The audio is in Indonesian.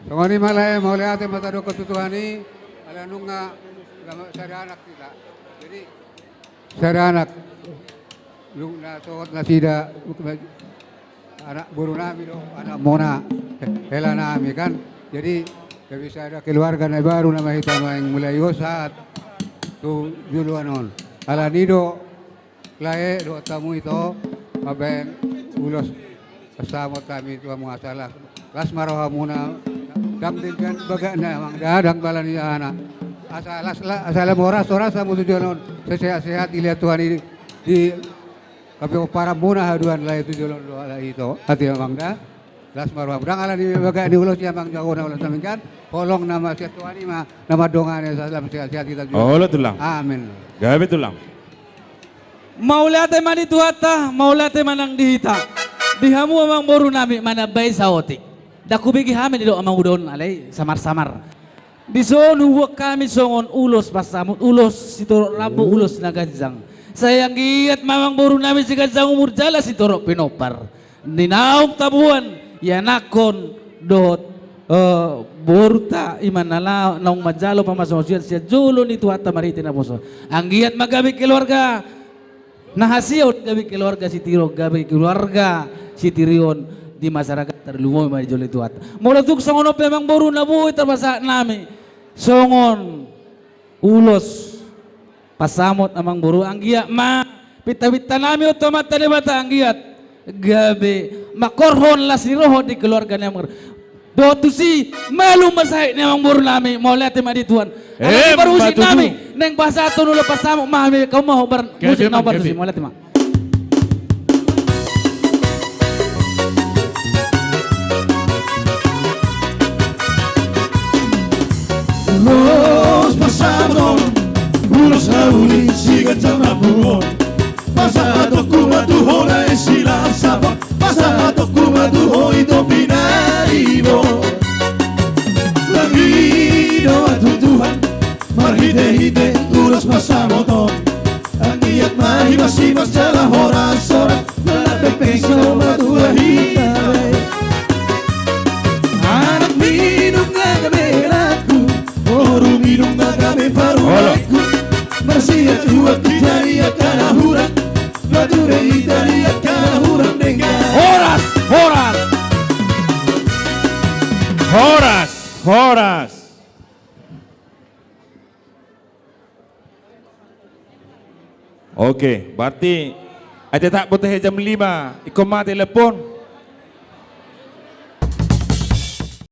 Sungani malay mauli ate matado ketutuhani ala nunga sari anak kita. Jadi sari anak lu na tuot na sida anak buru nami do anak mona hela nami kan. Jadi bisa ada keluarga na baru na mahita yang mulai saat tu duluan on. Ala nido lae do tamu itu aben ulos kasama kami itu mga salah. Las maroha muna damdin kan baga na mang dadang bala ni anak. Asala oras sa tujuan sehat-sehat dilihat Tuhan ini di tapi para muna haduan lah itu jualan doa itu hati mang da. Las maroha udang ala ni baga di ulos yang mang jago na ulos namin kan. Polong nama si Tuhan ini nama dongane salam sehat-sehat kita juga. Oh, tulang. Amin. Gabi tulang. Maulate mani tuata, maulate manang dihita. Dihamu amang boru nami manabay sa otik. Dakubigi hamin ilo amang udon alay samar-samar. Dison huwag kami songon ulos pasamot ulos sito rabu ulos na ganjang. Sayang giat mamang boru nami si ganjang umur jala sito pinopar. Ninaog tabuan yanakon dot borta iman nala naong majalo pamasosyan siya julo ni tuata maritin na poso. Ang giat magabi keluarga nahasiyaw gabi keluarga si Tiro gabi keluarga si Tirion di masyarakat terlumoy mari jolo tuat. Mula tuk songon memang boru na buhay terbasa nami songon ulos pasamot amang boru anggiat ma pita-pita nami otomat tadi bata anggiat gabi makorhon lah si roho di keluarga namang dotu si malu masahit namang boru nami mau lihat di tuan. Baru usin nami neng bahasa tu nulo pasamot mahami kau mau ber musik nomor tu si mau lihat ma. Ulos pasabon, ulos hauli sigat sa mabungon. Pasado kumatuho na sila sabon, pasado kumatuho ito pinaibo. Lamino at tutuhan, marhide-hide, ulos pasamoton. Ang iyak mahimas-himas sa lahoras-oras, malapiping sa matulahitay. Anak minum nga kami laku, Oru minum kami paruhaiku. Marsia juat dari akan ahuran, Madurei dari akan ahuran dengan Horas, horas. Horas, horas. Oke, berarti ada tak butuh jam 5, ikut mati telepon.